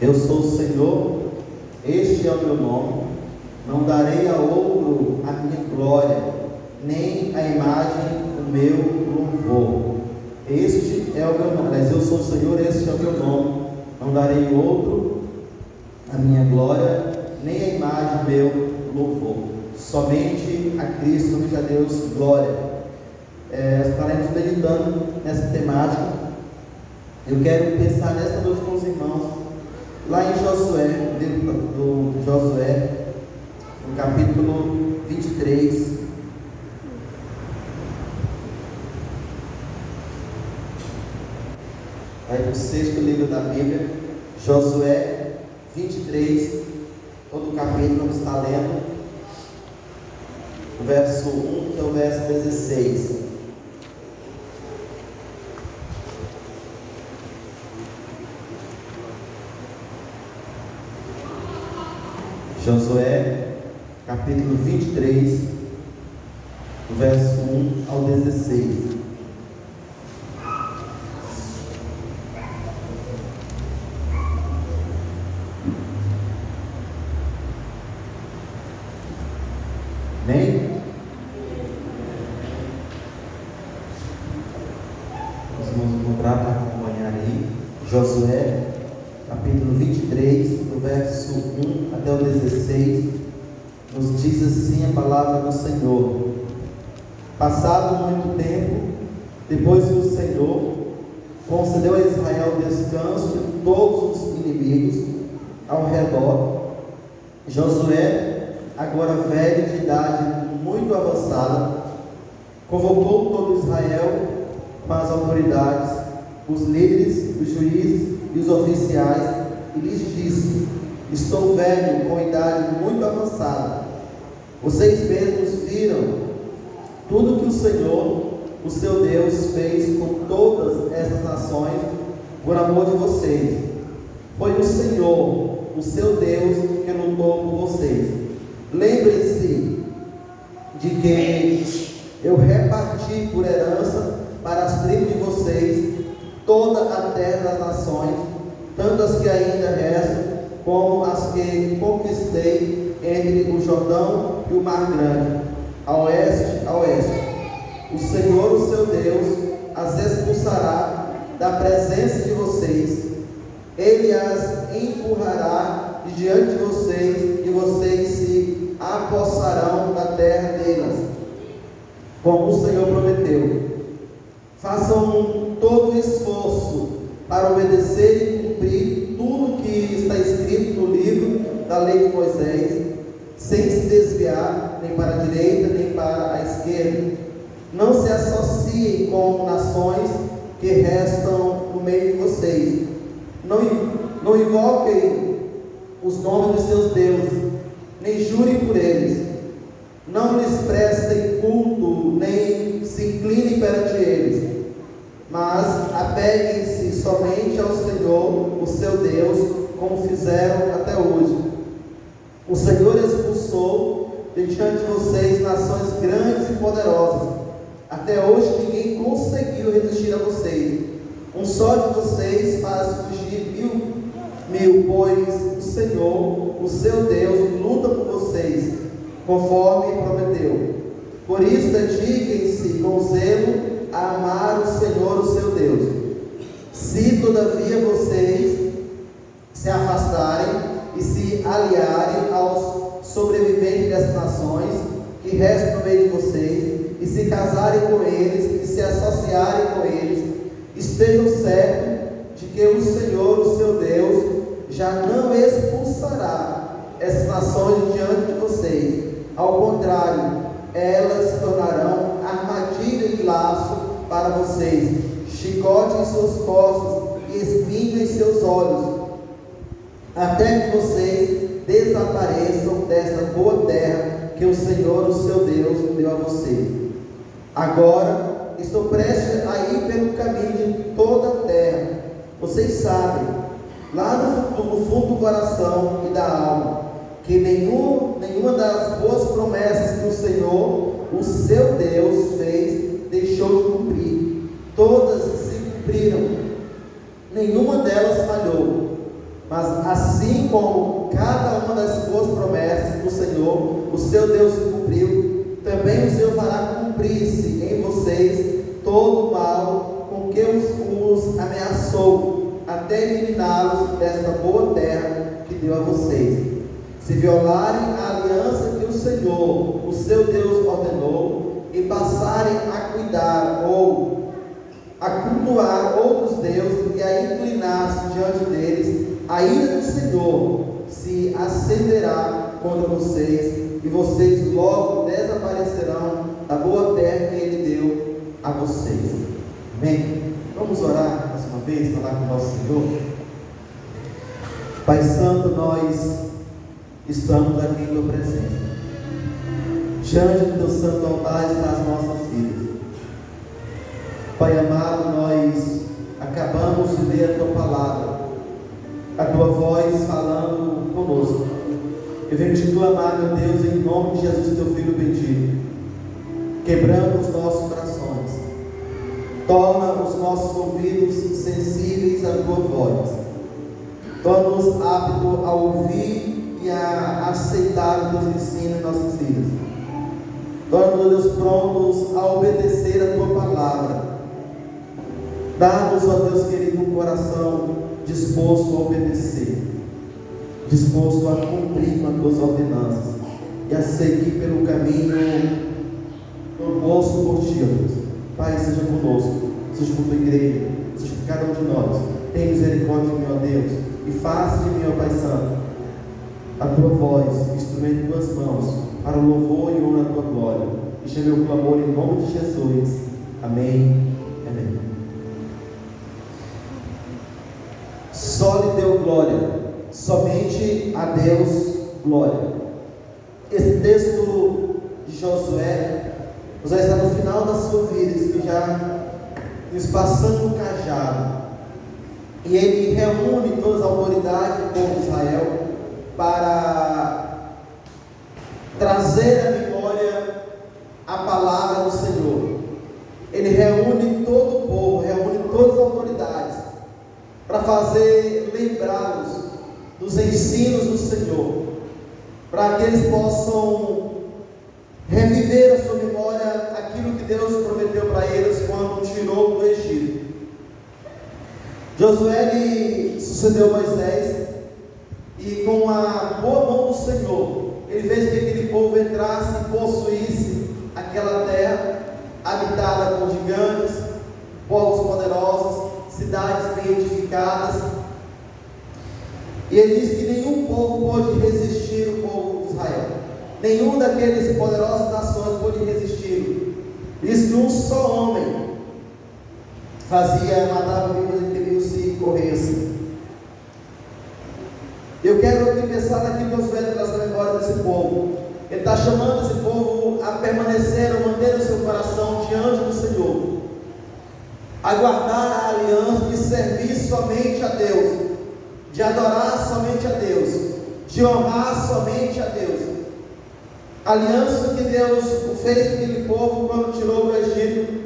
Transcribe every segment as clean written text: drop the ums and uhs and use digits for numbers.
Eu sou o Senhor, este é o meu nome, não darei a outro a minha glória, nem a imagem do meu louvor. Este é o meu nome, mas eu sou o Senhor, este é o meu nome, não darei outro a minha glória, nem a imagem do meu louvor. Somente a Cristo, somente a Deus, glória. Estaremos meditando nessa temática. Eu quero pensar nesta noite com os irmãos, lá em Josué, no livro do Josué, no capítulo 23. Vai no sexto livro da Bíblia, Josué 23, todo o capítulo vamos estar lendo, do verso 1 até o verso 16. Josué, capítulo 23, do verso 1 ao 16. Amém? Nós vamos encontrar para acompanhar aí, Josué, capítulo 23, do verso 1 até o 16, nos diz assim a palavra do Senhor. Passado muito tempo, depois que o Senhor concedeu a Israel descanso de todos os inimigos ao redor, Josué, agora velho de idade muito avançada, convocou todo Israel com as autoridades, os líderes, os juízes e os oficiais, e lhes disse: estou velho, com idade muito avançada. Vocês mesmos viram tudo que o Senhor, o seu Deus, fez com todas essas nações por amor de vocês. Foi o Senhor, o seu Deus, que lutou por vocês. Lembre-se de que eu reparti por herança para as tribos de vocês toda a terra das nações, tanto as que ainda restam, como as que conquistei entre o Jordão e o Mar Grande, a oeste. O Senhor, o seu Deus, as expulsará da presença de vocês. Ele as empurrará de diante de vocês, e vocês se apossarão da terra delas, como o Senhor prometeu. Façam todo o esforço para obedecer e cumprir tudo que está escrito no livro da lei de Moisés, sem se desviar nem para a direita nem para a esquerda. Não se associem com nações que restam no meio de vocês. Não invoquem os nomes dos seus deuses, nem jurem por eles. Não lhes prestem culto, nem se inclinem perante eles, mas apeguem-se somente ao Senhor, o seu Deus, como fizeram até hoje. O Senhor expulsou de diante de vocês nações grandes e poderosas. Até hoje ninguém conseguiu resistir a vocês. Um só de vocês faz fugir mil, pois o Senhor, o seu Deus, luta por vocês, conforme prometeu. Por isso, dediquem-se com zelo a amar o Senhor, o seu Deus. Se todavia vocês se afastarem e se aliarem aos sobreviventes das nações que restam no meio de vocês, e se casarem com eles, e se associarem com eles, estejam certos de que o Senhor, o seu Deus, já não expulsará essas nações diante de vocês. Ao contrário, elas se tornarão armadilha e laço para vocês, chicote em suas costas e espinho em seus olhos, até que vocês desapareçam desta boa terra que o Senhor, o seu Deus, deu a vocês. Agora estou prestes a ir pelo caminho de toda a terra. Vocês sabem, lá no fundo do coração e da alma, que nenhuma das boas promessas que o Senhor, o seu Deus, fez, deixou de cumprir. Todas se cumpriram, nenhuma delas falhou. Mas assim como cada uma das boas promessas do Senhor, o seu Deus, se cumpriu, também o Senhor fará cumprir-se em vocês todo o mal com que os ameaçou, até eliminá-los desta boa terra que deu a vocês. Se violarem a aliança que o Senhor, o seu Deus, ordenou, e passarem a cuidar ou a cultuar outros deuses e a inclinar-se diante deles, a ira do Senhor se acenderá contra vocês, e vocês logo desaparecerão da boa terra que Ele deu a vocês. Amém? Vamos orar mais uma vez, falar com o nosso Senhor. Pai Santo, nós estamos aqui em Tua presença, diante do Teu santo altar nas nossas vidas. Pai amado, nós acabamos de ler a Tua palavra, a Tua voz falando conosco. Eu venho te clamar, meu Deus, em nome de Jesus, Teu Filho bendito, quebrando os nossos corações, torna os nossos ouvidos sensíveis à Tua voz, torna-nos aptos a ouvir e a aceitar o Teu ensino em nossas vidas, torna-nos prontos a obedecer a Tua palavra. Dá-nos, ó Deus querido, um coração disposto a obedecer, disposto a cumprir com as Tuas ordenanças e a seguir pelo caminho proposto por Ti, ó Deus. Pai, seja conosco, seja com a Tua igreja, seja com cada um de nós. Tenha misericórdia de mim, ó Deus, e faça de mim, ó Pai Santo, a Tua voz, instrumento em Tuas mãos, para o louvor e honra da Tua glória. Este é meu clamor em nome de Jesus. Amém. Amém. Só lhe deu glória, somente a Deus glória. Esse texto de Josué está no final da sua vida, já nos passando o cajado, e ele reúne todas as autoridades do povo de Israel para trazer à memória a palavra do Senhor. Ele reúne todo o povo, reúne todas as autoridades para fazer lembrá-los dos ensinos do Senhor, para que eles possam reviver a sua memória aquilo que Deus prometeu para eles quando tirou do Egito. Josué lhe sucedeu Moisés, e com a boa mão do Senhor ele fez que aquele povo entrasse e possuísse aquela terra habitada por gigantes, povos poderosos, cidades bem edificadas. E ele diz que nenhum povo pôde resistir o povo de Israel, nenhum daqueles poderosas nações pôde resistir. Diz que um só homem matava vidas se corresse. Eu quero aqui pensar naquilo que Josué traz na memória desse povo. Ele está chamando esse povo a permanecer, a manter o seu coração diante do Senhor, a guardar a aliança de servir somente a Deus, de adorar somente a Deus, de honrar somente a Deus. A aliança que Deus fez com aquele povo quando tirou do Egito.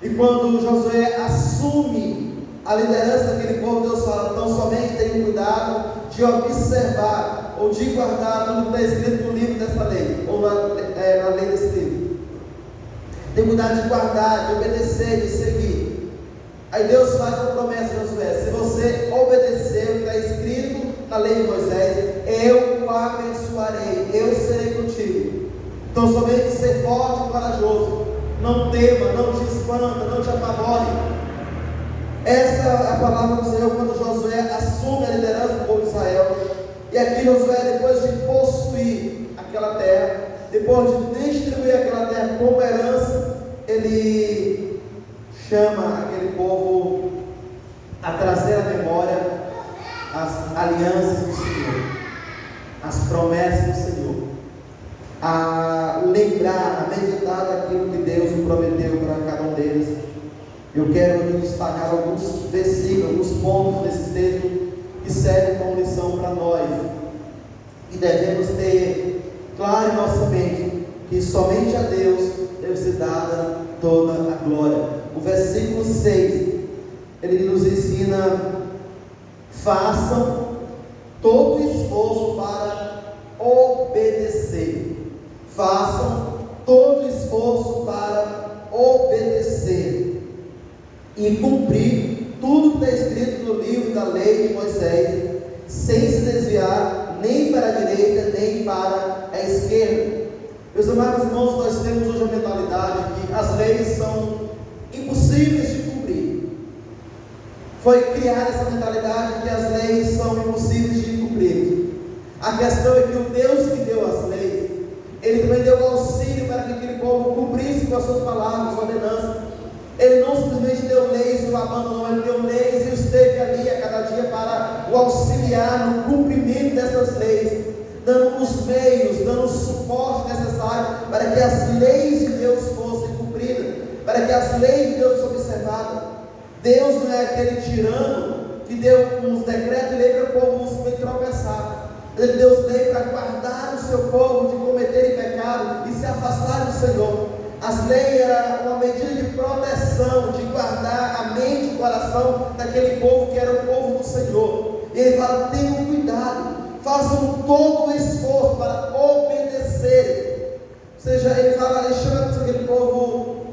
E quando Josué assume a liderança daquele povo, Deus fala: então somente tenha cuidado de observar ou de guardar tudo que está escrito no livro dessa lei, ou na lei desse livro. Tem cuidado de guardar, de obedecer, de seguir. Aí Deus faz uma promessa a Josué: se você obedecer o que está escrito na lei de Moisés, eu o abençoarei, eu serei contigo. Então somente ser forte e corajoso, não tema, não te espanta, não te apavore. Essa é a palavra do Senhor quando Josué assume a liderança do povo de Israel. E aqui Josué, depois de possuir aquela terra, depois de distribuir aquela terra como herança, ele chama aquele povo a trazer à memória as alianças do Senhor, as promessas do Senhor, a lembrar, a meditar daquilo que Deus prometeu para cada um deles. Eu quero aqui destacar alguns versículos, alguns pontos desse texto que servem como lição para nós, e devemos ter claro em nossa mente que somente a Deus deve ser dada toda a glória. O versículo 6, ele nos ensina: façam obedecer. Façam todo esforço para obedecer e cumprir tudo que está escrito no livro da lei de Moisés, sem se desviar nem para a direita nem para a esquerda. Meus amados irmãos, nós temos hoje a mentalidade que as leis são impossíveis de cumprir. Foi criada essa mentalidade que as leis são impossíveis de cumprir. A questão é que o Deus que deu as leis, Ele também deu auxílio para que aquele povo cumprisse com as suas palavras, ordenanças. Ele não simplesmente deu leis e o abandonou, Ele deu leis e os teve ali a cada dia para o auxiliar no cumprimento dessas leis, dando os meios, dando o suporte necessário para que as leis de Deus fossem cumpridas, para que as leis de Deus fossem observadas. Deus não é aquele tirano que deu uns decretos e lei para o povo se tropeçar. Ele deu lei para guardar o seu povo de cometerem pecado e se afastar do Senhor. As leis eram uma medida de proteção, de guardar a mente e o coração daquele povo que era o povo do Senhor. E Ele fala: tenham cuidado, façam todo o esforço para obedecer. Ou seja, Ele fala, Ele chama aquele povo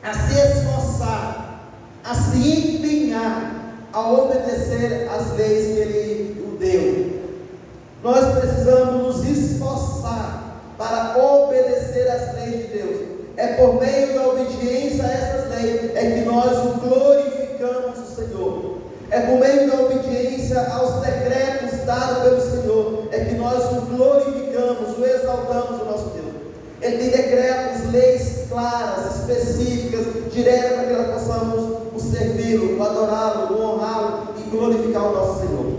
a se esforçar, a se empenhar, a obedecer as leis que Ele o deu. Nós precisamos nos esforçar para obedecer às leis de Deus. É por meio da obediência a essas leis é que nós o glorificamos o Senhor. É por meio da obediência aos decretos dados pelo Senhor é que nós o glorificamos, o exaltamos, o nosso Deus. Ele tem decretos, leis claras, específicas, diretas para que nós possamos o servi-lo, o adorá-lo, o honrá-lo e glorificar o nosso Senhor.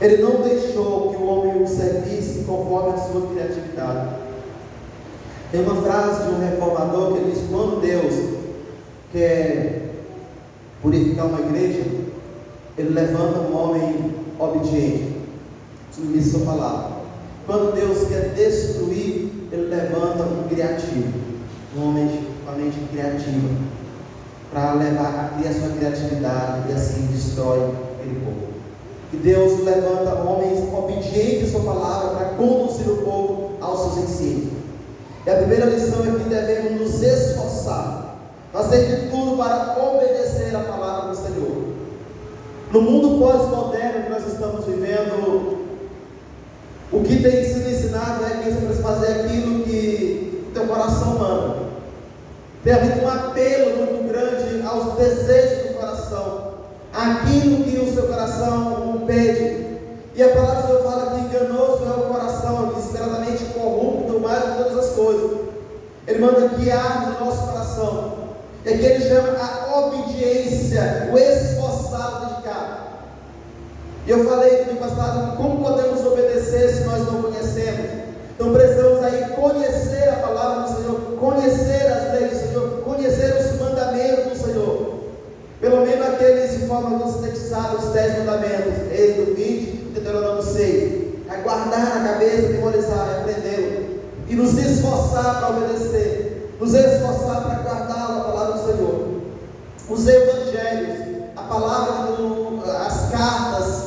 Ele não deixou que o homem o servisse conforme a sua criatividade. Tem uma frase de um reformador que ele diz: quando Deus quer purificar uma igreja, Ele levanta um homem obediente, submisso à sua palavra. Quando Deus quer destruir, Ele levanta um criativo, um homem com a mente criativa, para levar a criar sua criatividade e assim destrói aquele povo. E Deus levanta homens obedientes à sua palavra para conduzir o povo aos seus ensinos. E a primeira lição é que devemos nos esforçar, fazer de tudo para obedecer a palavra do Senhor. No mundo pós-moderno que nós estamos vivendo, o que tem sido ensinado é que você precisa fazer aquilo que o teu coração manda. Tem havido um apelo muito grande aos desejos do coração, aquilo que o seu coração pede. E a palavra do Senhor fala que enganoso é o coração, desesperadamente corrupto mais de todas as coisas. Ele manda guiar o nosso coração. E aqui Ele chama a obediência, o esforçado, dedicado. E eu falei no passado, como podemos obedecer se nós não conhecemos? Então precisamos aí conhecer a palavra do Senhor, conhecer as leis do Senhor, conhecer os mandamentos do Senhor. Pelo menos aqueles de forma sintetizada, os 10 mandamentos, Êxodo 20, Deuteronômio 6. É guardar na cabeça, memorizar, aprendê-lo. E nos esforçar para obedecer, nos esforçar para guardar a palavra do Senhor. Os evangelhos, a palavra, as cartas,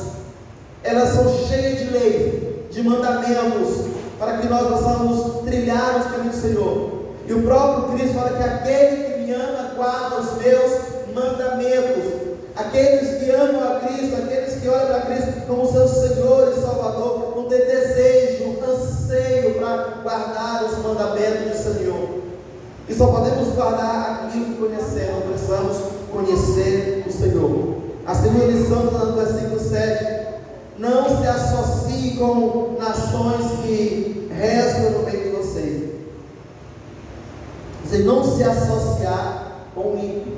elas são cheias de leis, de mandamentos, para que nós possamos trilhar os caminhos do Senhor. E o próprio Cristo fala que aquele que me ama guarda os meus mandamentos. Aqueles que amam a Cristo, aqueles que olham para Cristo como seu Senhor e Salvador, vão ter desejo, anseio para guardar os mandamentos do Senhor. E só podemos guardar aquilo que conhecemos, precisamos conhecer o Senhor. A segunda lição está no versículo 7. Não se associe com nações que rezam no meio de vocês. Você não se associar com o ímpio.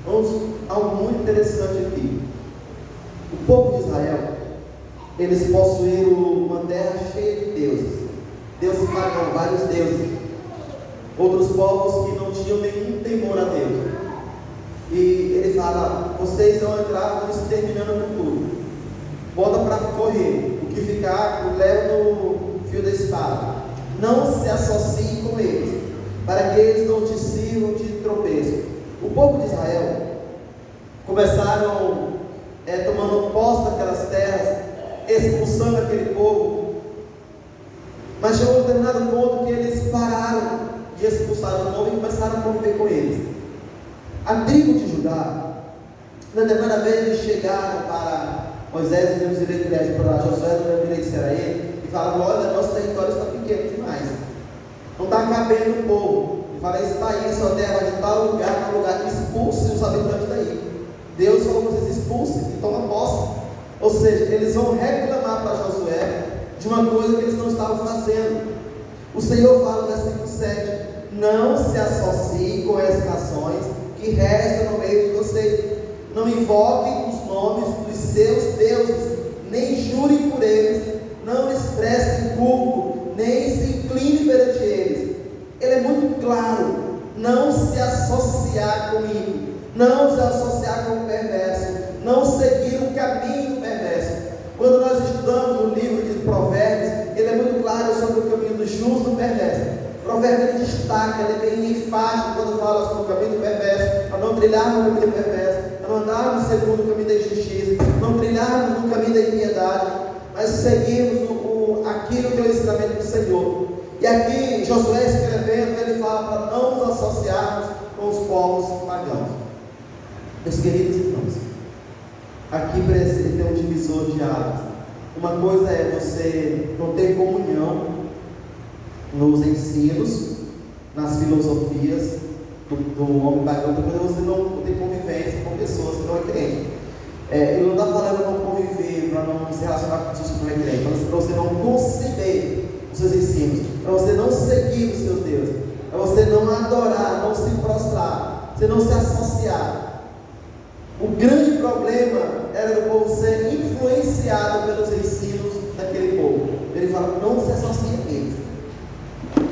Vamos, algo muito interessante aqui. O povo de Israel, eles possuíram uma terra cheia de deuses. Deuses pagãos, vários deuses. Outros povos que não tinham nenhum temor a Deus. E ele fala: vocês vão entrar, vão exterminando com tudo. Bota para correr. O que ficar, leva no fio da espada. Não se associe com eles, para que eles não te sirvam de tropeço. O povo de Israel começaram tomando posse daquelas terras, expulsando aquele povo. para os nomes e começaram a conviver com eles. A tribo de Judá, na primeira vez eles chegaram para Moisés e Deus direito para Josué, no direito será ele, e falavam: olha, nosso território está pequeno demais, não está cabendo o povo. E fala: esse país só deve de tal lugar para lugar, expulse os habitantes daí. Deus falou: vocês expulsem e tomam posse. Ou seja, eles vão reclamar para Josué de uma coisa que eles não estavam fazendo. O Senhor fala no versículo 7: não se associem com as nações que restam no meio de vocês. Não invoquem os nomes dos seus deuses, nem jurem por eles, não lhes prestem culto, nem se incline perante eles. Ele é muito claro: não se associar comigo, não se associar com o perverso, não seguir o caminho do perverso. Quando nós estudamos o livro de Provérbios, ele é muito claro sobre o caminho do justo e do perverso. Provérbios ele destaca, ele é bem enfático quando fala sobre o caminho do perverso, para não trilharmos no caminho do perverso, para não andarmos segundo o caminho da injustiça, não trilharmos no caminho da impiedade, mas seguirmos aquilo que é o ensinamento do Senhor. E aqui Josué escrevendo, ele fala para não nos associarmos com os povos pagãos. Meus queridos irmãos, aqui precisa ter um divisor de águas. Uma coisa é você não ter comunhão nos ensinos, nas filosofias do homem pagão, outra coisa é você não ter convivência com pessoas que não é crente. Ele não está falando não conviver, para não se relacionar com pessoas que não é crente, para você não conceber os seus ensinos, para você não seguir os seus deuses, para você não adorar, não se prostrar, você não se associar. O grande problema era do povo ser influenciado pelos ensinos daquele povo. Ele fala: não se associe a eles.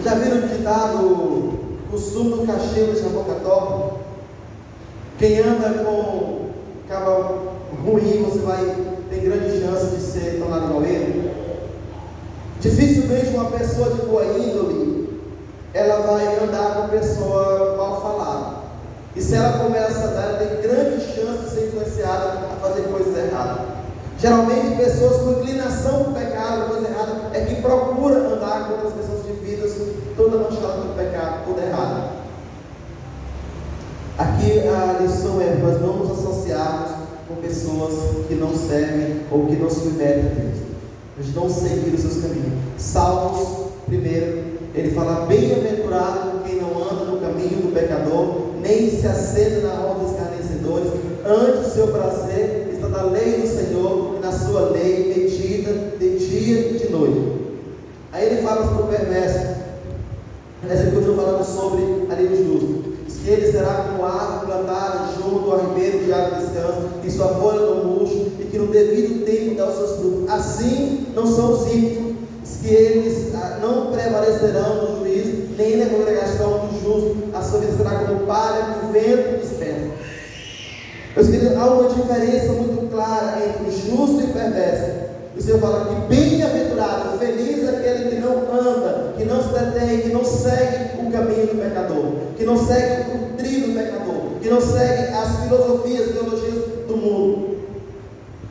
Já viram o ditado: o sumo do cachimbo de Jabocató? Quem anda com cabo ruim, você vai ter grande chance de ser tornado igual ele. Dificilmente uma pessoa de boa índole ela vai andar com pessoa mal falada. E se ela começa a andar, ela tem grande chance de ser influenciada a fazer coisas erradas. Geralmente pessoas com inclinação para o pecado, coisa errada, é que procura andar com outras pessoas de vidas toda manchada pelo pecado, toda errada. Aqui a lição é: nós não nos associarmos com pessoas que não servem ou que não submetem a Deus. Nós não seguir os seus caminhos. Salmos, primeiro, ele fala: bem-aventurado quem não anda no caminho do pecador, nem se assenta na roda dos escarnecedores. Antes o seu prazer está na lei do Senhor, e na sua lei medita de dia e de noite. Aí ele fala sobre o perverso. Ele continua falando sobre a lei do justo. Diz que ele será como árvore plantada junto ao ribeiro de água de descanso, e sua folha não murcha, e que no devido tempo dá os seus frutos. Assim não são os ímpios. Diz que eles não prevalecerão no juízo, nem na congregação do justo. A sua vida será como palha que o vento dispersa. Meus queridos, há uma diferença muito clara entre o justo e o perverso. O Senhor fala que bem-aventurado, feliz aquele que não anda, que não se detém, que não segue o caminho do pecador, que não segue o trilho do pecador, que não segue as filosofias, ideologias do mundo.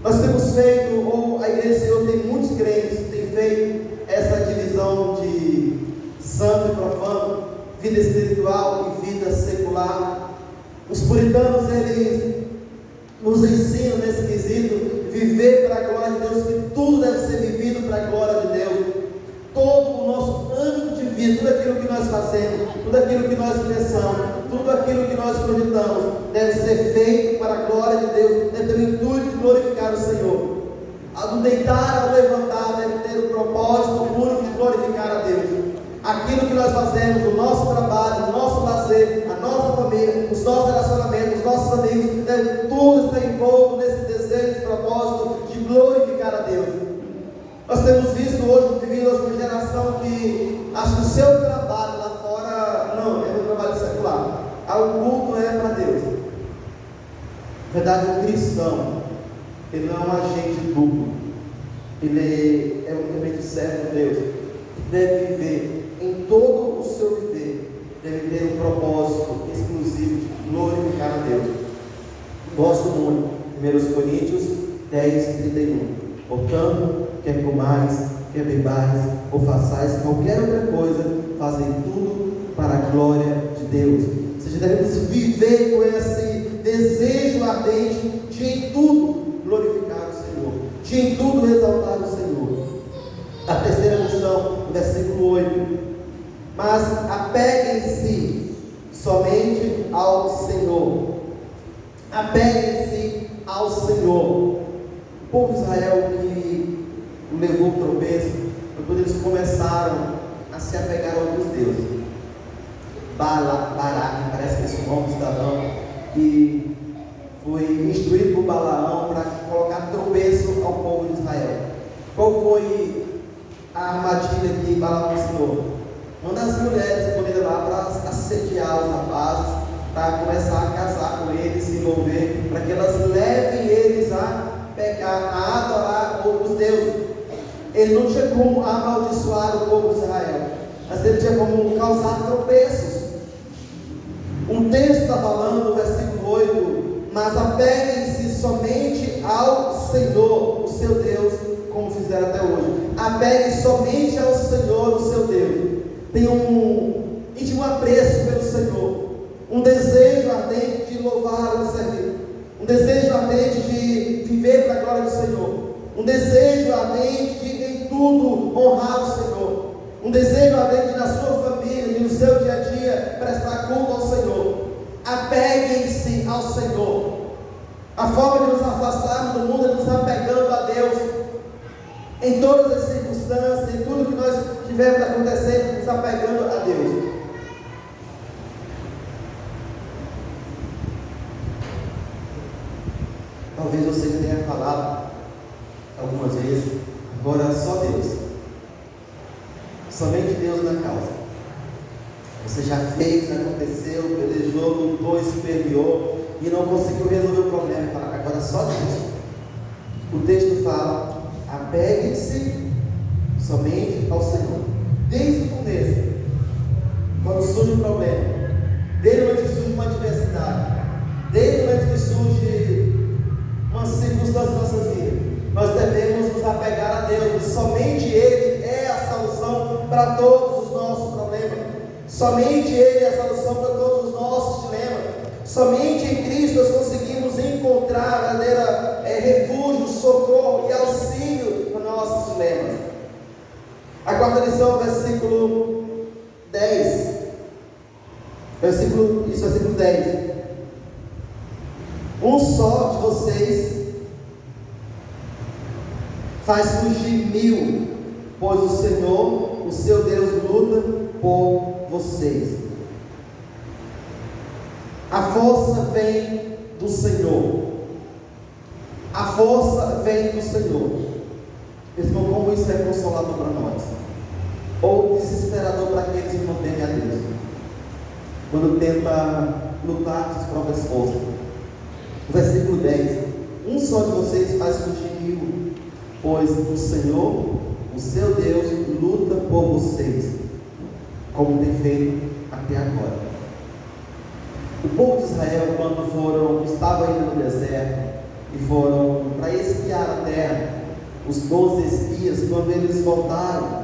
Nós temos feito, ou a Igreja do Senhor tem muitos crentes, tem feito essa divisão de santo e profano, vida espiritual e vida secular. Os puritanos, eles nos ensinam nesse quesito: viver para a glória de Deus, que tudo deve ser vivido para a glória de Deus. Todo o nosso âmbito de vida, tudo aquilo que nós fazemos, tudo aquilo que nós pensamos, tudo aquilo que nós cogitamos, deve ser feito para a glória de Deus, deve ter o intuito de glorificar o Senhor. Ao deitar, ao levantar, deve ter o propósito único de glorificar a Deus. Aquilo que nós fazemos, o nosso trabalho, o nosso lazer, a nossa família, os nossos relacionamentos, os nossos amigos, deve tudo estar envolto nesse desejo, nesse propósito de glorificar a Deus. Nós temos visto hoje, devido a uma geração que acha que o seu trabalho lá fora não é um trabalho secular. O culto é para Deus. Na verdade, o cristão, ele não é um agente duplo, ele é um realmente servo de Deus, que deve viver em todo o seu viver, deve ter um propósito exclusivo de glorificar a Deus. Gosto muito, 1 Coríntios 10:31. Portanto, quer comais, quer bebais, ou façais qualquer outra coisa, fazem tudo para a glória de Deus. Ou seja, devemos viver com esse desejo ardente de em tudo glorificar o Senhor, de em tudo exaltar o Senhor. A terceira lição, no versículo 8: mas apeguem-se somente ao Senhor. Apeguem-se ao Senhor. O povo de Israel que levou o tropeço, quando eles começaram a se apegar a outros deuses. Balaque, parece que esse nome cidadão que foi instruído por Balaão para colocar tropeço ao povo de Israel. Qual foi a armadilha que Balaão ensinou? Manda as mulheres escolhidas lá para assediar os rapazes, para começar a casar com eles, se envolver, para que elas levem eles a pecar, a adorar outros deuses. Ele não tinha como amaldiçoar o povo de Israel, mas ele tinha como causar tropeços. Um texto está falando, no versículo 8: mas apeguem-se somente ao Senhor, o seu Deus, como fizeram até hoje. Apeguem somente ao Senhor, o seu Deus. Tenham um íntimo apreço pelo Senhor, um desejo ardente de louvar e servir, um desejo ardente de viver para a glória do Senhor, um desejo ardente de em tudo honrar o Senhor, um desejo ardente na sua família e no seu dia a dia prestar culto ao Senhor. Apeguem-se ao Senhor. A forma de nos afastarmos do mundo é nos apegando a Deus. Em todas as circunstâncias, em tudo que nós tivermos acontecendo, nos apegando a Deus. Talvez você tenha falado algumas vezes: agora só Deus, somente Deus na causa. Você já fez, aconteceu, pelejou, lutou, esperneou e não conseguiu resolver o problema. Agora só Deus. O texto fala: apeguem-se somente ao Senhor. Desde o começo, quando surge um problema, desde o momento que surge uma adversidade, desde o momento que surge uma circunstância na nossas vidas, nós devemos nos apegar a Deus. Somente Ele é a solução para todos os nossos problemas. Somente Ele é a solução para todos os nossos dilemas. Somente em Cristo nós conseguimos encontrar verdadeiro refúgio, socorro e auxílio para nossos dilemas. A quarta lição, versículo 10. Versículo 10. Um só de vocês faz fugir 1000, pois o Senhor, o seu Deus, luta por vocês. A força vem do Senhor. A força vem do Senhor. Irmão, como isso é consolador para nós, ou desesperador para aqueles que não temem a Deus, quando tenta lutar com suas próprias forças. O versículo 10: um só de vocês faz fugir 1000, pois o Senhor, o seu Deus, luta por vocês, como tem feito até agora. O povo de Israel, quando estavam ainda no deserto e foram para espiar a terra, os 12 espias, quando eles voltaram,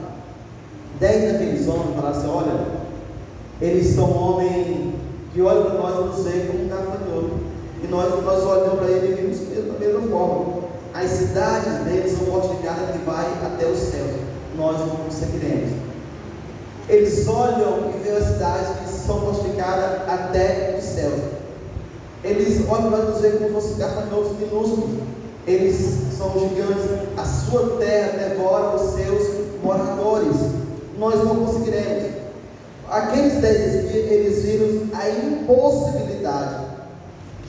10 daqueles homens falaram assim: olha, eles são homens que olham para nós e nos veem como um gafanhoto, e nós olhamos para eles e vimos da mesma forma. As cidades deles são fortificadas que vai até os céus, nós não conseguiremos. Eles olham e veem as cidades que são fortificadas até os céus. Eles olham para nos ver como fossem gafanhotos minúsculos. Eles são gigantes. A sua terra devora os seus moradores. Nós não conseguiremos. Aqueles 10 espias, eles viram a impossibilidade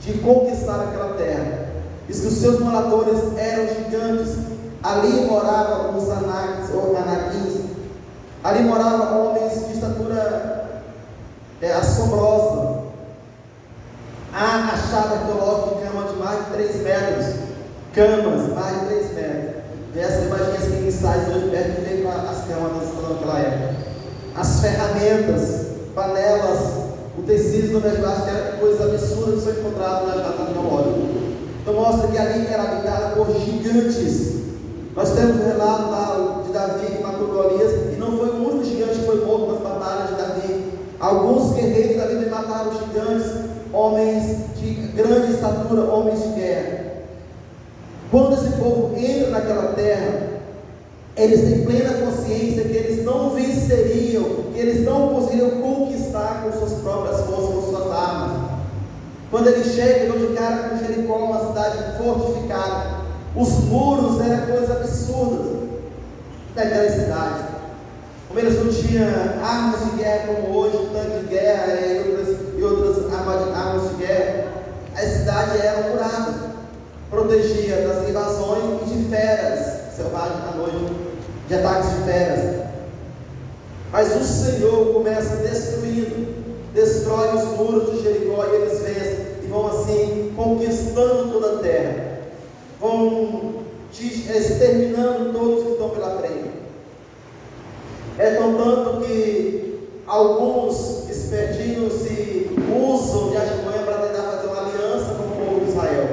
de conquistar aquela terra. Diz que os seus moradores eram gigantes. Ali moravam os anaques ou anaquins. Ali moravam homens de estatura assombrosa. Há achado arqueológico de cama de mais de 3 metros. Camas, mais de 3 metros. Essa imagem que ensaios hoje perto de com as camas daquela época. As ferramentas, panelas, o tecido do Mesbate, que era coisas absurdas que são encontradas na data arqueológica. Então mostra que ali era habitada por gigantes. Nós temos o relato de Davi que matou Golias, e não foi o único gigante que foi morto nas batalhas de Davi. Há Alguns guerreiros da Bíblia mataram gigantes, homens de grande estatura, homens de guerra. Quando esse povo entra naquela terra, eles têm plena consciência que eles não venceriam, que eles não conseguiriam conquistar com suas próprias forças, com suas armas. Quando eles chegam, dão de cara com Jericó, uma cidade fortificada. Os muros eram coisas absurdas daquela cidade. Como eles não tinham armas de guerra como hoje, tanque de guerra e outras armas de guerra, a cidade era murada, protegia das invasões e de feras selvagens à noite, de ataques de feras. Mas o Senhor começa destruindo, destrói os muros de Jericó e eles vencem, e vão assim conquistando toda a terra, vão exterminando todos que estão pela frente. É contanto que alguns espertinhos se usam de artimanha para tentar fazer uma aliança com o povo de Israel.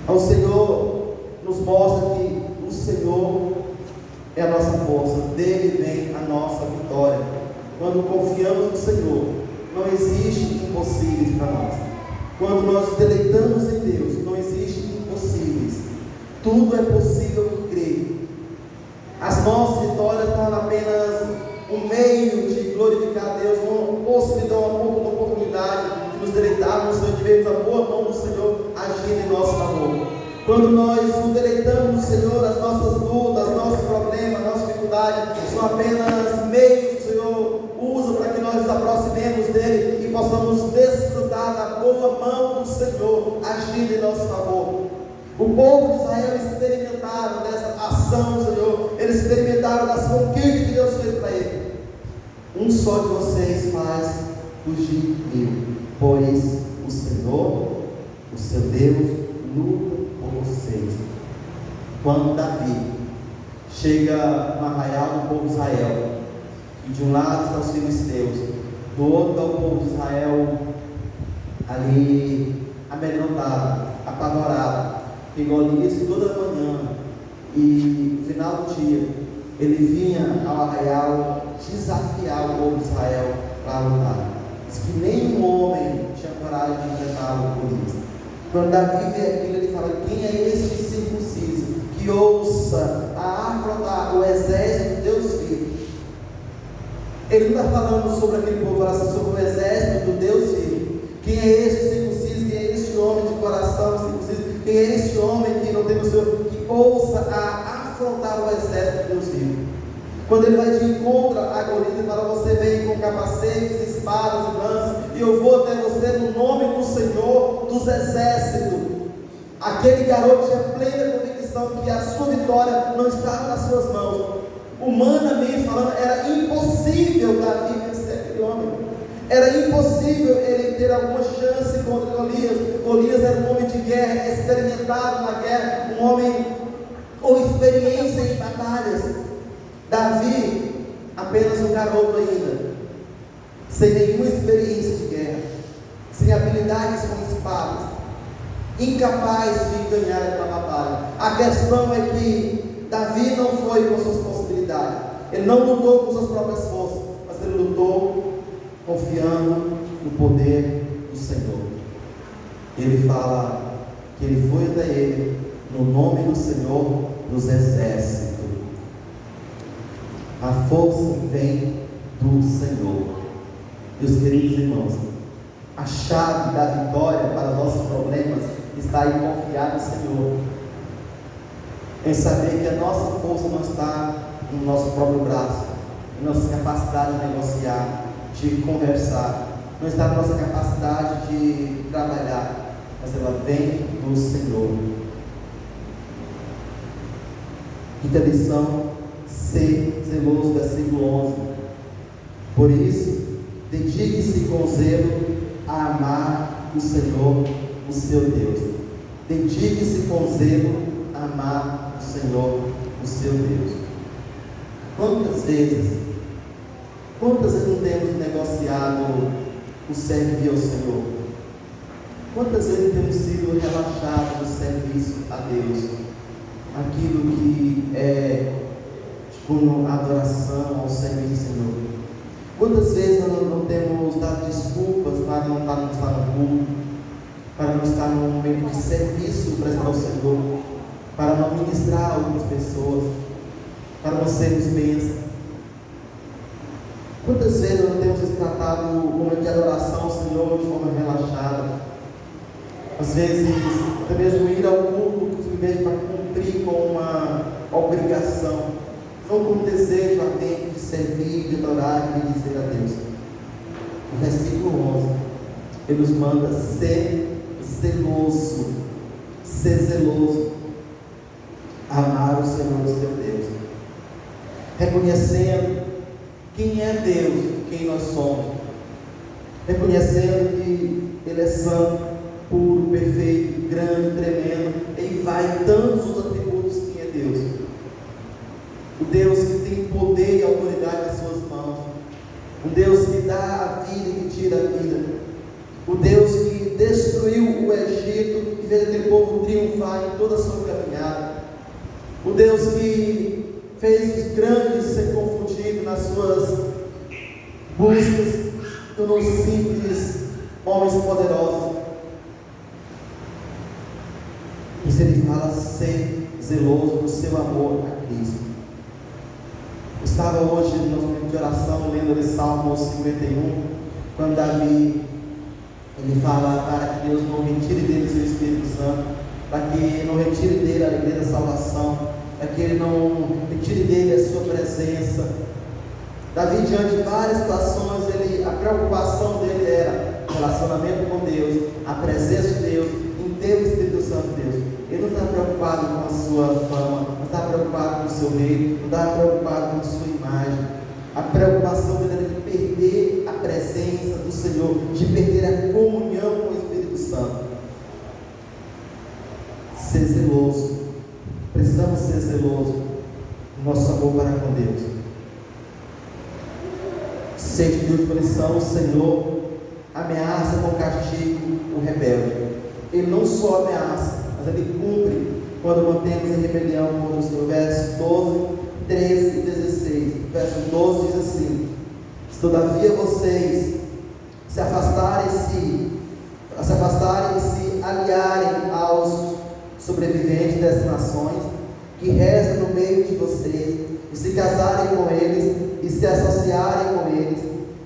O Senhor nos mostra que o Senhor é a nossa força, dele vem a nossa vitória. Quando confiamos no Senhor, não existe impossíveis para nós. Quando nós nos deleitamos em Deus, não existe impossíveis. Tudo é possível que crê. As nossas vitórias não apenas um meio de glorificar a Deus, uma oportunidade de nos deleitarmos no Senhor, de vermos a boa mão do Senhor agindo em nosso favor. Quando nós nos deleitamos no Senhor, as nossas lutas, nossos problemas, nossas dificuldades são apenas meios que o Senhor usa para que nós nos aproximemos dele e possamos desfrutar da boa mão do Senhor agindo em nosso favor. O povo de Israel experimentaram dessa ação do Senhor, eles experimentaram das conquistas que Deus fez para ele. Um só de vocês faz fugir eu, pois o Senhor, o seu Deus, luta por vocês. Quando Davi chega no arraial do povo de Israel, e de um lado estão os filisteus, do outro está o povo de Israel ali amedrontado, apavorado. Que Golias toda manhã e no final do dia ele vinha ao arraial desafiar o povo de Israel para lutar. Diz que nenhum homem tinha coragem de enfrentar o Golias. Quando Davi vê aquilo, ele fala: quem é este circunciso que ousa a afrontar o exército de Deus vivo? Ele não está falando sobre aquele povo, fala assim, sobre o exército do Deus vivo. Quem é este circunciso? Quem é este homem de coração circunciso? Quem é este homem que não tem o Senhor, que ouça a afrontar o exército de Deus vivo? Quando ele vai de encontro a Golias, ele fala: você vem com capacetes, espadas e lanças, e eu vou até você no nome do Senhor dos exércitos. Aquele garoto tinha plena convicção que a sua vitória não estava nas suas mãos. Humanamente falando, era impossível Davi vencer aquele homem. Era impossível ele ter alguma chance contra Golias. Golias era um homem de guerra, experimentado na guerra, um homem com experiência em batalhas. Davi, apenas um garoto ainda, sem nenhuma experiência de guerra, sem habilidades com espadas, incapaz de ganhar aquela batalha. A questão é que Davi não foi com suas possibilidades, ele não lutou com suas próprias forças, mas ele lutou confiando no poder do Senhor. Ele fala que ele foi até ele no nome do Senhor dos exércitos. A força vem do Senhor. Meus queridos irmãos, a chave da vitória para os nossos problemas está em confiar no Senhor, em saber que a nossa força não está no nosso próprio braço, em nossa capacidade de negociar, de conversar, não está na nossa capacidade de trabalhar, mas ela vem do Senhor. Quinta lição: ser zeloso, versículo 11. Por isso, dedique-se com zelo a amar o Senhor, o seu Deus. Dedique-se com zelo a amar o Senhor, o seu Deus. Quantas vezes não temos negociado o servir ao Senhor? Quantas vezes temos sido relaxados no serviço a Deus? Aquilo que é como adoração ao serviço do Senhor. Quantas vezes nós não temos dado desculpas para não estar no culto, para não estar no momento de serviço prestar ao Senhor, para não ministrar a algumas pessoas, para não sermos bênçãos? Quantas vezes nós não temos tratado o momento de adoração ao Senhor de forma relaxada? Às vezes, até mesmo ir ao culto, em vez de cumprir com uma obrigação, não com desejo atento de servir, de adorar e de dizer a Deus. No versículo 11, ele nos manda ser zeloso, amar o Senhor, o seu Deus, reconhecendo quem é Deus, quem nós somos, reconhecendo que Ele é santo, puro, perfeito, grande, tremendo, e vai tantos os atributos de quem é Deus. O Deus que tem poder e autoridade nas suas mãos, o Deus que dá a vida e que tira a vida, o Deus que destruiu o Egito e fez aquele povo triunfar em toda a sua caminhada, o Deus que fez os grandes ser confundidos nas suas buscas, tornou simples homens poderosos. Isso ele fala ser zeloso do seu amor a Cristo. Eu estava hoje no nosso momento de oração lendo o Salmo 51, quando Davi ele fala para que Deus não retire dele o seu Espírito Santo, para que não retire dele a alegria da salvação, para que ele não retire dele a sua presença. Davi, diante de várias situações, a preocupação dele era o relacionamento com Deus, a presença de Deus, em ter o Espírito Santo de Deus. Ele não está preocupado com a sua fama, não está preocupado com o seu reino, não está preocupado com a sua imagem. A preocupação dele era de perder a presença do Senhor, de perder a comunhão com o Espírito Santo. Ser zeloso, precisamos ser zelosos no nosso amor para com Deus. Sede de última lição, o Senhor ameaça com castigo o rebelde. Ele não só ameaça, mas ele cumpre quando mantemos em rebelião contra o Senhor. Versos 12, 13 e 16. Verso 12 diz assim: se todavia vocês se afastarem e se aliarem aos sobreviventes dessas nações que rezam no meio de vocês, e se casarem com eles e se associarem com eles.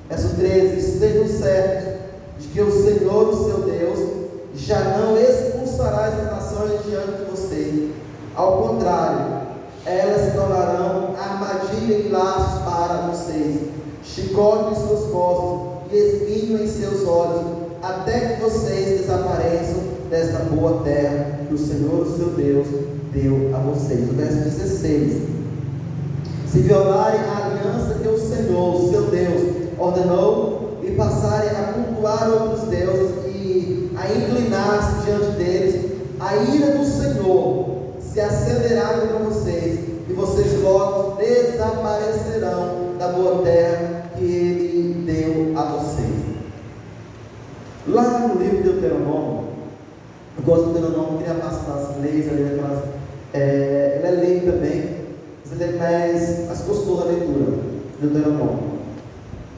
Verso 13: estejam certos de que o Senhor, o seu Deus, já não expulsará essas nações diante de vocês. Ao contrário, elas se tornarão armadilha e laços para vocês, chicote em suas costas e espinho em seus olhos, até que vocês desapareçam desta boa terra que o Senhor, o seu Deus, deu a vocês. O verso 16: se violarem a aliança que o Senhor, o seu Deus, ordenou, e passarem a cultuar outros deuses e a inclinar-se diante deles, a ira do Senhor se acenderá contra vocês, e vocês logo desaparecerão da boa terra que Ele deu a vocês. Lá no livro de Deuteronômio, eu gosto do Deuteronômio, queria passar as leis ali, ele é lei também, mas ele é mais gostoso a leitura do Deuteronômio.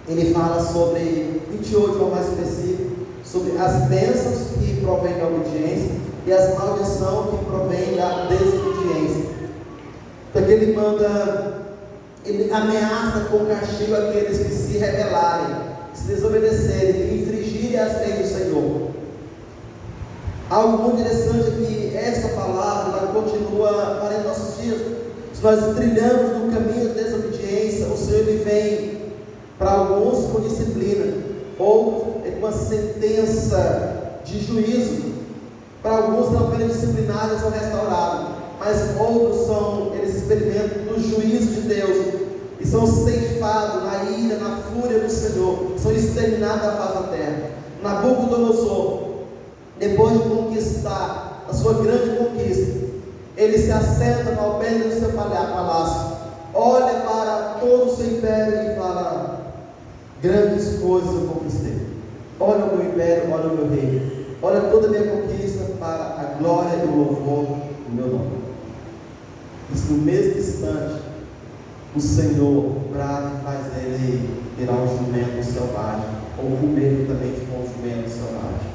Ele fala sobre 28, de forma mais específica, sobre as bênçãos que provêm da obediência e as maldições que provêm da desobediência. Porque ele ameaça com castigo aqueles que se rebelarem, se desobedecerem e infringirem as leis do Senhor. Algo muito interessante é que essa palavra ela continua para os nossos dias. Se nós trilhamos no caminho da desobediência, o Senhor ele vem para alguns com disciplina, outros com uma sentença de juízo. Para alguns não apenas disciplinados são restaurados, mas outros eles experimentam o juízo de Deus e são ceifados na ira, na fúria do Senhor, são exterminados da face da terra. Nabucodonosor, depois de conquistar a sua grande conquista, ele se assenta no alpendre do seu palácio, olha para todo o seu império e fala: grandes coisas eu conquistei. Olha o meu império, olha o meu reino, olha toda a minha conquista para a glória e o louvor do meu nome. Isso no mesmo instante, o Senhor brava e faz ele virar um jumento selvagem, ou comer também com um jumento selvagem.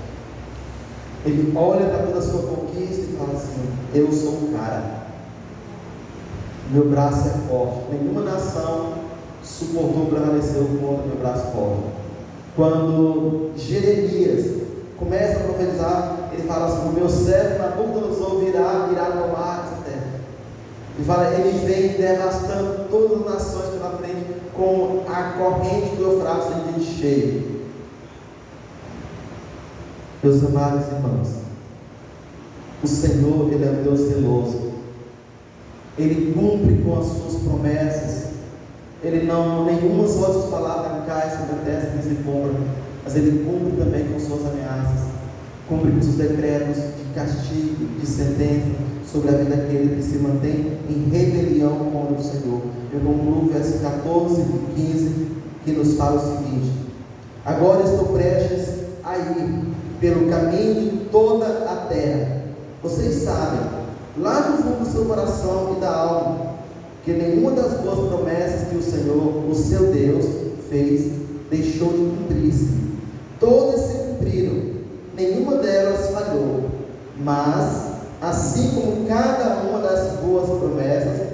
Ele olha para toda a sua conquista e fala assim: eu sou o cara, meu braço é forte. Nenhuma nação suportou, prevaleceu contra meu braço forte. Quando Jeremias começa a profetizar, ele fala assim: o meu servo Nabucodonosor irá tomar essa terra. Ele fala: ele vem devastando todas as nações pela frente, com a corrente do Eufrates em cheio. Meus amados irmãos, o Senhor, Ele é um Deus zeloso. Ele cumpre com as suas promessas. Ele não, nenhuma só de suas palavras cai sobre a terra sem se cumpra, mas Ele cumpre também com suas ameaças, cumpre com seus decretos de castigo, de sentença sobre a vida daquele que se mantém em rebelião contra o Senhor. Eu concluo o verso 14 e 15, que nos fala o seguinte: agora estou prestes a ir pelo caminho de toda a terra. Vocês sabem, lá no fundo do seu coração e da alma, que nenhuma das boas promessas que o Senhor, o seu Deus, fez, deixou de cumprir-se. Todas se cumpriram, nenhuma delas falhou. Mas, assim como cada uma das boas promessas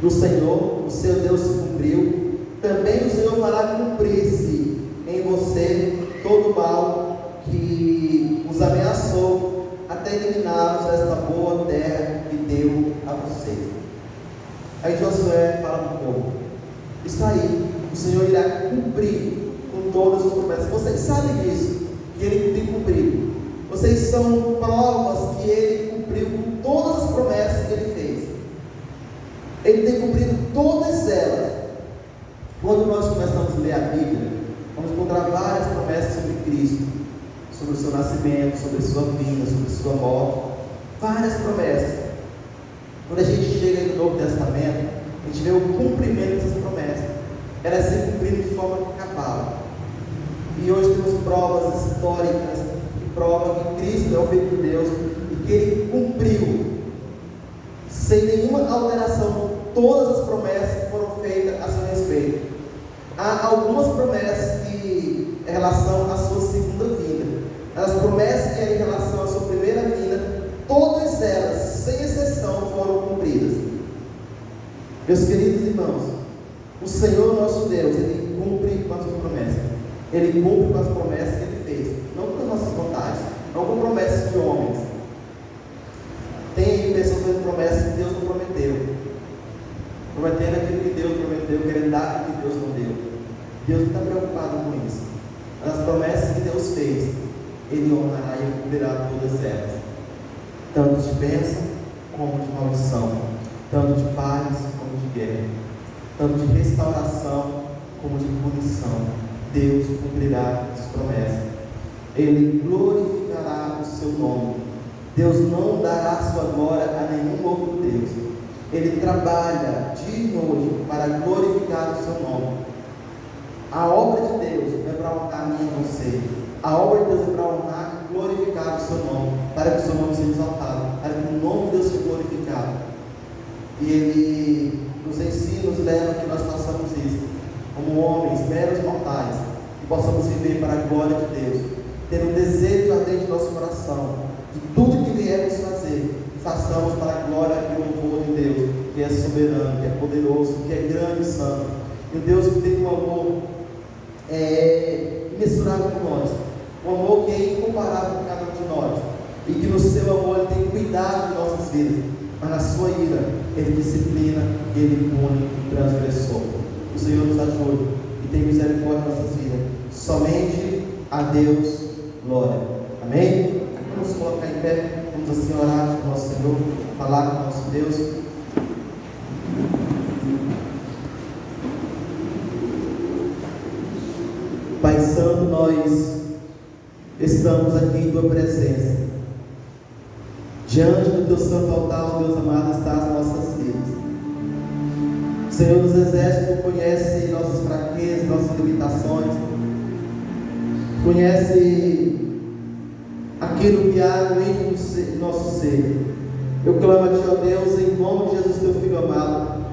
do Senhor, o seu Deus, se cumpriu, também o Senhor fará cumprir-se em você todo o mal que os ameaçou, até eliminá-los desta boa terra que deu a vocês. Aí Josué fala para o povo: está aí, o Senhor irá cumprir com todas as promessas. Vocês sabem disso, que Ele tem cumprido. Vocês são provas que Ele cumpriu com todas as promessas que Ele fez. Ele tem cumprido todas elas. Quando nós começamos a ler a Bíblia, vamos encontrar várias promessas sobre Cristo, sobre o seu nascimento, sobre a sua vinda, sobre a sua morte. Várias promessas. Quando a gente chega no Novo Testamento, a gente vê o cumprimento dessas promessas. Elas se cumpriram de forma cabal. E hoje temos provas históricas que provam que Cristo é o Filho de Deus e que Ele cumpriu sem nenhuma alteração todas as promessas que foram feitas a seu respeito. Há algumas promessas que em relação à sua segunda vinda. As promessas que eram em relação à sua primeira vinda, todas elas, sem exceção, foram cumpridas. Meus queridos irmãos, o Senhor nosso Deus, Ele cumpre com as suas promessas. Ele cumpre com as promessas que Ele fez, não com as nossas vontades, não com promessas de homens. Tem aí pessoas fazendo promessas que Deus não prometeu, prometendo aquilo que Deus prometeu, querendo dar aquilo que Deus não deu. Deus não está preocupado com isso. As promessas que Deus fez, Ele honrará e cumprirá todas elas, tanto de bênção como de maldição, tanto de paz como de guerra, tanto de restauração como de punição. Deus cumprirá as promessas. Ele glorificará o seu nome. Deus não dará sua glória a nenhum outro Deus. Ele trabalha dia e noite para glorificar o seu nome. A obra de Deus é para honrar a mim e você. A obra de Deus é para honrar e glorificar o seu nome, para que o seu nome seja exaltado, para que o nome de Deus seja glorificado. E Ele nos ensina, nos leva a que nós façamos isso, como homens, meros mortais, que possamos viver para a glória de Deus, ter um desejo ardente no nosso coração, de tudo que viemos fazer, façamos para a glória e o louvor de Deus, que é soberano, que é poderoso, que é grande e santo. E o Deus que tem um amor imensurável com nós, um amor que é incomparável com cada um de nós, e que no seu amor Ele tem cuidado de nossas vidas, mas na sua ira Ele disciplina e Ele pune o transgressor. O Senhor nos ajude e tem misericórdia de nossas vidas. Somente a Deus glória. Amém? Vamos colocar em pé, vamos assim orar com o nosso Senhor, falar com o nosso Deus. Pai Santo, nós estamos aqui em Tua presença. Diante do Teu santo altar, Deus amado, está as nossas vidas. O Senhor dos Exércitos conhece nossas fraquezas, nossas limitações, conhece aquilo que há no íntimo do nosso ser. Eu clamo a Ti, ó Deus, em nome de Jesus, Teu Filho amado,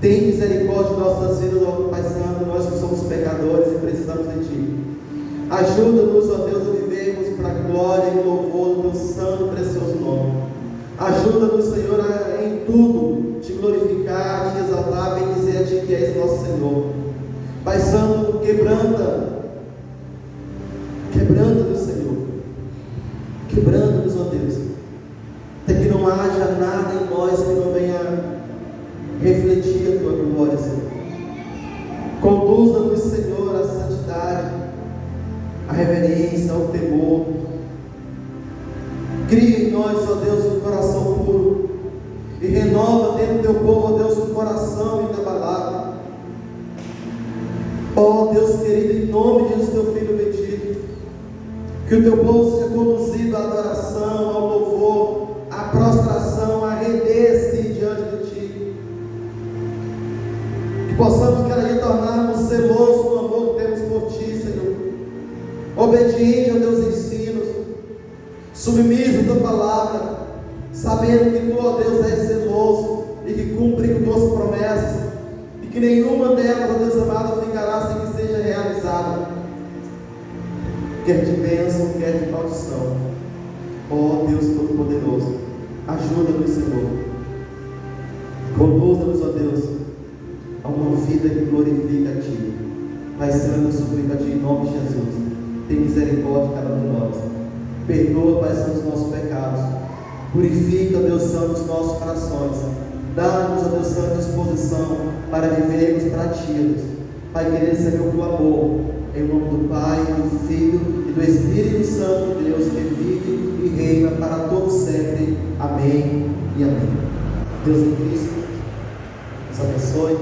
Tem misericórdia de nossas vidas, ó Pai Santo, nós que somos pecadores e precisamos de Ti. Ajuda-nos, ó Deus, a vivermos para a glória e louvor do Teu santo e precioso nome. Ajuda-nos, Senhor, em tudo Te glorificar, Te exaltar, bendizer a Ti que és nosso Senhor. Pai Santo, quebranta-nos, Senhor, quebranta-nos, ó Deus, até que não haja nada em nós que não venha refletir a Tua glória, Senhor. Conduza-nos, Senhor, à santidade, à reverência, ao temor. Cria em nós, ó Deus, um coração puro e renova dentro do Teu povo, ó Deus, um coração inabalável. Ó Deus querido, em nome de Jesus, Teu Filho bendito, que o Teu povo seja conduzido à adoração, ao louvor, à prostração, a render-se diante de Ti. Que possamos cada dia tornarmos zelosos no amor que temos por Ti, Senhor. Obediente aos Teus ensinos, submisso à Tua palavra, sabendo que Tu, ó Deus, és zeloso e que cumpre com Tuas promessas, e que nenhuma delas, ó Deus amado, ficará sem que seja realizada, quer de bênção, quer de maldição. Ó Deus Todo-Poderoso, ajuda-nos, Senhor. Conduza-nos, ó Deus, a uma vida que glorifica a Ti. Pai Santo, eu suplico a Ti em nome de Jesus. Tem misericórdia de cada um de nós. Perdoa, Pai Santo, os nossos pecados. Purifica, Deus Santo, os nossos corações. Dá-nos, ó Deus Santo, disposição para vivermos para Ti, Deus. Pai querido, esse é meu clamor. Em nome do Pai, do Filho e do Espírito Santo, Deus que vive e reina para todos sempre. Amém e amém. Deus em Cristo nos abençoe.